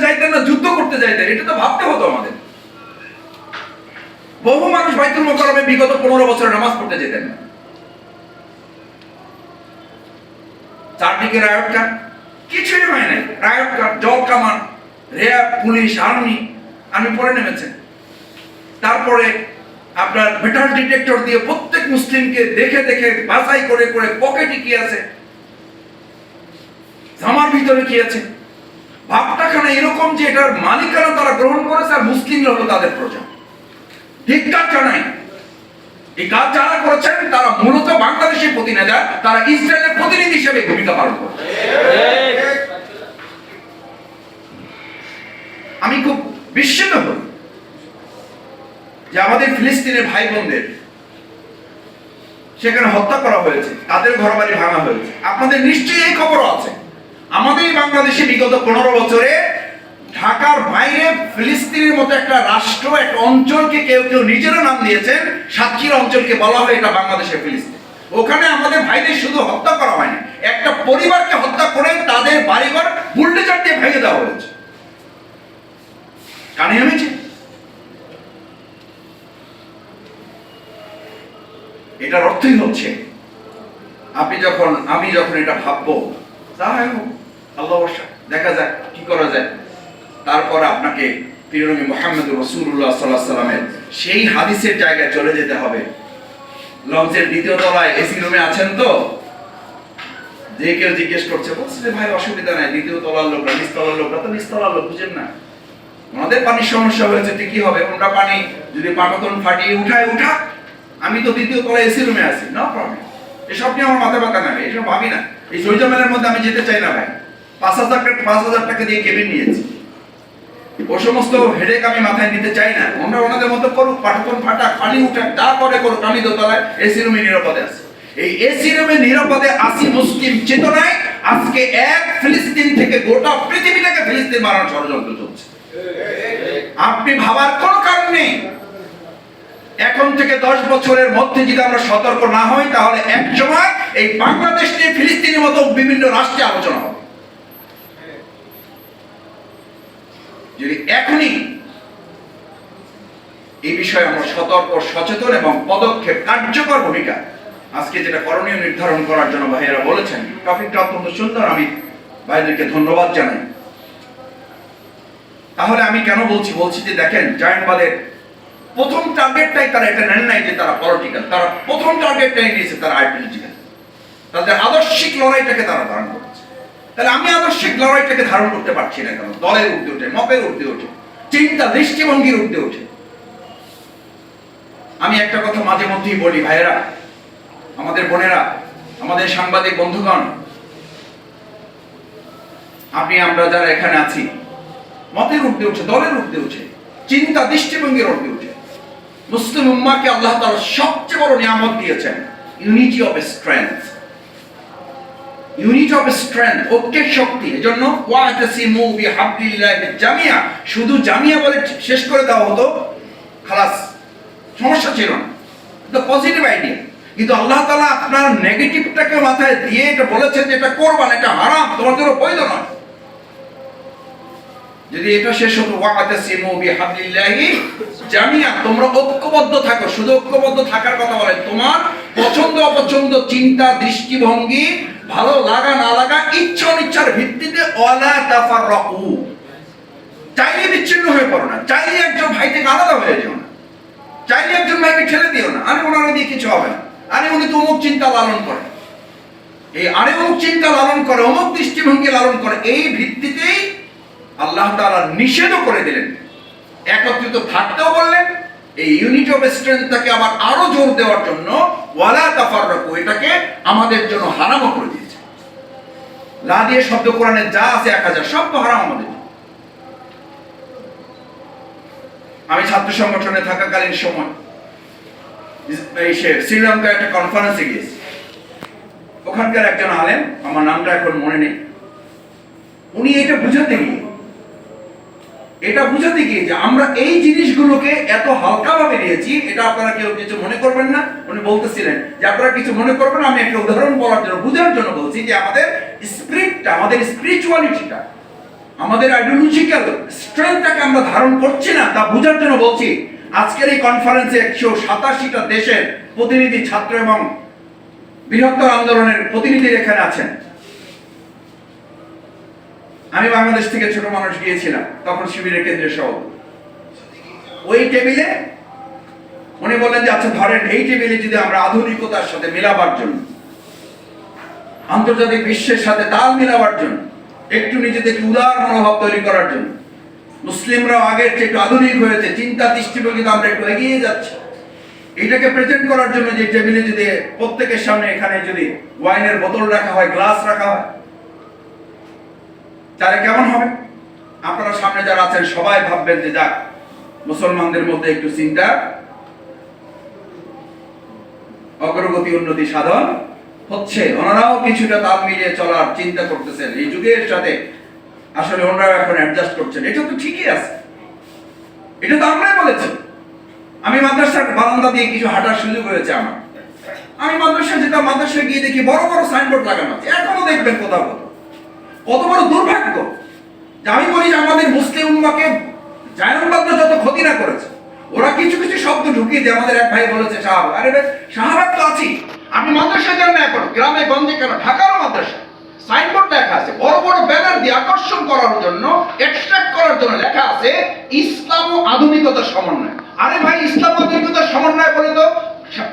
যাইতেন না যুদ্ধ করতে যাইতেন, এটা তো ভাবতে হতো আমাদের। বহু মানুষ বাইতুল মোকাররমে বিগত 15 বছরে নামাজ পড়তে যেতেন না। চারদিকে রায়ট গান, কিছুই হয় নাই। রায়ট গান, জল কামান, র্যাব, পুলিশ, আর্মি পরে নেমেছেন। তারপরে আপনার মেটাল ডিটেক্টর দিয়ে প্রত্যেক মুসলিমকে দেখে দেখে বাছাই করে করে পকেটে কি আছে, জামার ভিতরে কি আছে, ভাবটাখানা এরকম যে এটার মালিকানা তারা গ্রহণ করেছে আর মুসলিমরা হলো তাদের প্রজা। ধিক্কার জানাই। এই কাজ যারা করেছেন তারা মূলত বাংলাদেশের প্রতিনিধি, তারা ইসরায়েলের প্রতিনিধি হিসেবে ভূমিকা পালন করে। আমি খুব বিস্মিত হই যে আমাদের ফিলিস্তিনের ভাই বোনদের সেখানে হত্যা করা হয়েছে, তাদের ঘরবাড়ি ভাঙা হয়েছে। আপনাদের নিশ্চয়ই এই খবরও আছে। আমাদের বাংলাদেশে বিগত 15 বছরে ঢাকার বাইরে ফিলিস্তিনের মতো একটা রাষ্ট্র, একটা অঞ্চলকে কেউ কেউ নিজেরও নাম দিয়েছেন, সাতক্ষীরা অঞ্চলকে বলা হয় এটা বাংলাদেশের ফিলিস্তিন। ওখানে আমাদের ভাইদের শুধু হত্যা করা হয়নি, একটা পরিবারকে হত্যা করে তাদের বাড়িঘর বুলডোজার দিয়ে ভেঙে দেওয়া হয়েছে। কানে এসেছে? এটার অর্থই হচ্ছে আমি যখন এটা ভাববো, যাই হোক আল্লাহ ভরসা, দেখা যাক কি করা যায়। তারপর আপনাকে প্রিয়নবী মুহাম্মদুর রাসূলুল্লাহ সাল্লাল্লাহু আলাইহি ওয়াসাল্লামের সেই হাদিসের জায়গায় চলে যেতে হবে। লঞ্চের দ্বিতীয় তলায় এসি রুমে আছেন তো? যে কেউ জিজ্ঞেস করছে, বলছে যে ভাই অসুবিধা নাই, দ্বিতীয় তলার লোকরা, নিচতলার লোকরা তো নিচতলার লোক, বুঝেন না? ওনাদের পানির সমস্যা হয়েছে, ঠিকই হবে। ওনারা পানি যদি পাটাতন ফাটিয়ে উঠা, আমি তো দ্বিতীয় তলায় এসি রুমে আছি, নো প্রবলেম। এসব নিয়ে আমার মাথা ব্যথা নাই, এসব ভাবি না। এই জয়জমেলের মধ্যে আমি যেতে চাই না ভাই। 5,000 টাকা দিয়ে কেবিন নিয়েছি, ও সমস্ত হেডেক আমি মাথায় নিতে চাই না। আমরা ওনাদের মতো করুক, পাটাতন ফাটাক, পানি উঠাক, যা করে করুক, আমি দোতলায় এসি রুমে নিরাপদে আছি। এই এসি রুমে নিরাপদে আসি মুসলিম চেতনায় আজকে এক ফিলিস্তিন থেকে গোটা পৃথিবীটাকে ফিলিস্তিন বানানোর ষড়যন্ত্র চলছে। আপনি ভাবার কোনো কারণ নেই। এখন থেকে 10 বছরের মধ্যে যদি আমরা সতর্ক না হই, তাহলে এক সময় এই বাংলাদেশ নিয়ে ফিলিস্তিনের মতো বিভিন্ন রাষ্ট্রে আলোচনা হবে। যদি এখনই এই বিষয়ে আমরা সতর্ক, সচেতন এবং পদক্ষেপ, কার্যকর ভূমিকা আজকে যেটা করণীয় নির্ধারণ করার জন্য ভাইয়েরা বলেছেন, টপিকটা অত্যন্ত সুন্দর, আমি ভাইদেরকে ধন্যবাদ জানাই। তাহলে আমি কেন বলছি যে দেখেন, জায়নবাদের প্রথম টার্গেটটাই তারা এটা নেন নাই যে তারা পলিটিক্যাল, তারা প্রথম টার্গেটটাই নিয়েছে তারা আইডিওলজিক্যাল। তাদের আদর্শিক লড়াইটাকে তারা ধারণ করেছে। তাহলে আমি আদর্শিক লড়াইটাকে ধারণ করতে পারছি না কেন? দলের ঊর্ধ্বে ওঠে, মতের ঊর্ধ্বে ওঠে, চিন্তা দৃষ্টিভঙ্গির ঊর্ধ্বে ওঠে। আমি একটা কথা মাঝে মধ্যেই বলি, ভাইয়েরা, আমাদের বোনেরা, আমাদের সাংবাদিক বন্ধুগণ, আমরা যারা এখানে আছি, মতের ঊর্ধ্বে উঠে, দলের ঊর্ধ্বে উঠে, চিন্তা দৃষ্টিভঙ্গির ঊর্ধ্বে উঠে মুসলিম উম্মাহকে আল্লাহ তাআলা সবচেয়ে বড় নিয়ামত দিয়েছেন, unity of strength. Unity of strength, ঐক্যের শক্তি। এজন্য ওয়াতাসিমু বিহাবলিল্লাহি জামিয়া, শুধু জামিয়া বলে শেষ করে দেওয়া হতো, খালাস, সমস্যা ছিল না, এটা পজিটিভ আইডিয়া। কিন্তু আল্লাহ তাআলা আপনার নেগেটিভটাকে মাথায় দিয়ে এটা বলেছেন যে এটা করবা না, এটা হারাম, তোমার জন্য বৈধ নয়। যদি এটা শেষ হতো ওয়াতাসিমু বিহাবলিল্লাহি জামিয়া, তোমরা ঐক্যবদ্ধ থাকো। শুধু ঐক্যবদ্ধ থাকার কথা বলে, তোমার পছন্দ অপছন্দ, চিন্তা দৃষ্টিভঙ্গি, ভালো লাগা না লাগা, ইচ্ছা অনিচ্ছার ভিত্তিতে ওয়ালা তাফাররাকু, চাইলে বিচ্ছিন্ন হয়ে পড়ো না, চাইলে একজন ভাই থেকে আলাদা হয়ে যেও না, চাইলে একজন ভাইকে ঠেলে দিও না, আরে ওনারা দিয়ে কিছু হবে না, আরে উনি তো অমুক চিন্তা লালন করে, এই আরে অমুক চিন্তা লালন করে, অমুক দৃষ্টিভঙ্গি লালন করে, এই ভিত্তিতেই আল্লাহ তাআলা নিষেধও করে দিলেন। একত্রিত থাকতেও বললেন। এই ইউনিটি অফ স্ট্রেংথটাকে আবার আরো জোর দেওয়ার জন্য ওয়ালা তাফাররাকু, এটাকে আমাদের জন্য হারামও করে দিয়েছে। লা দিয়ে শব্দ কোরআনে যা আছে 1000 সব তো হারাম আমাদের। আমি ছাত্র সংগঠনে থাকাকালীন সময় শ্রীলঙ্কা একটা কনফারেন্সে গিয়েছি। ওখানকার একজন আলেম, আমার নামটা এখন মনে নেই, উনি এটা বুঝাতে গিয়ে যে আমরা এই জিনিসগুলোকে এত হালকাভাবে নিয়েছি, এটা আপনারা কেউ কিছু মনে করবেন না। উনি বলতেছিলেন যে আপনারা কিছু মনে করবেন না, আমি একটা উদাহরণ বলার জন্য, বোঝার জন্য বলছি যে আমাদের স্পিরিটটা, আমাদের স্পিরিচুয়ালিটিটা, আমাদের আইডিওলজিক্যাল স্ট্রেংথটাকে আমরা ধারণ করছি না, তা বোঝার জন্য বলছি। আজকের এই কনফারেন্সে 187টা দেশের প্রতিনিধি, ছাত্র এবং বৃহত্তর আন্দোলনের প্রতিনিধিরা এখানে আছেন। আমি বাংলাদেশ থেকে ছোট মানুষ গিয়েছিলাম, তখন শিবিরের কেন্দ্রীয় সভাপতি। ওই টেবিলে উনি বললেন যে আচ্ছা ধরেন এই টেবিলে যদি আমরা আধুনিকতার সাথে মেলাবার জন্য, আন্তর্জাতিক বিশ্বের সাথে তাল মেলাবার জন্য, একটু নিজেদেরকে উদার মনোভাব তৈরি করার জন্য, মুসলিমরাও আগের চেয়ে একটু আধুনিক হয়েছে, চিন্তা দৃষ্টিভঙ্গিতে আমরা একটু এগিয়ে যাচ্ছি, এটাকে প্রেজেন্ট করার জন্য যে টেবিলে যদি প্রত্যেকের সামনে এখানে যদি ওয়াইনের বোতল রাখা হয়, গ্লাস রাখা হয়, তাহলে কেমন হবে? আপনারা সামনে যারা আছেন সবাই ভাববেন যে যাক, মুসলমানদের মধ্যে একটু চিন্তা, অগ্রগতি, উন্নতি সাধন হচ্ছে, ওনারাও কিছুটা তাল মিলিয়ে চলার চিন্তা করতেছেন, এই যুগের সাথে আসলে ওনারাও এখন অ্যাডজাস্ট করছেন। এটা তো ঠিকই আছে, এটা তো আমরাই বলেছি। আমি মাদ্রাসার বারান্দা দিয়ে কিছু হাঁটার সুযোগ হয়েছে আমার। আমি মাদ্রাসা যেটা, মাদ্রাসায় গিয়ে দেখি বড় বড় সাইনবোর্ড লাগানো আছে, এখনো দেখবেন কোথাও কোথাও। কত বড় দুর্ভাগ্য যে আমি বলি যে আমাদের মুসলিম উম্মাহকে জায়নবাদ যত ক্ষতি না করেছে, ওরা কিছু কিছু শব্দ ঢুকিয়ে দিয়ে। আমাদের এক ভাই বলেছে শাহবাগ, আরে ভাই শাহবাগ তো আছি, আপনি মাদ্রাসায় যান না এখন, গ্রামে গঞ্জে কেন, ঢাকারও মাদ্রাসা সাইনবোর্ড লেখা আছে, বড় বড় ব্যানার দিয়ে আকর্ষণ করার জন্য, এক্সট্রাক্ট করার জন্য লেখা আছে ইসলাম ও আধুনিকতার সমন্বয়। আরে ভাই, ইসলাম ও আধুনিকতার সমন্বয় বলে তো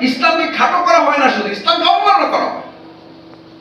ইসলামকে খাটো করা হয় না, শুধু ইসলামকে অবমাননা করা হয়।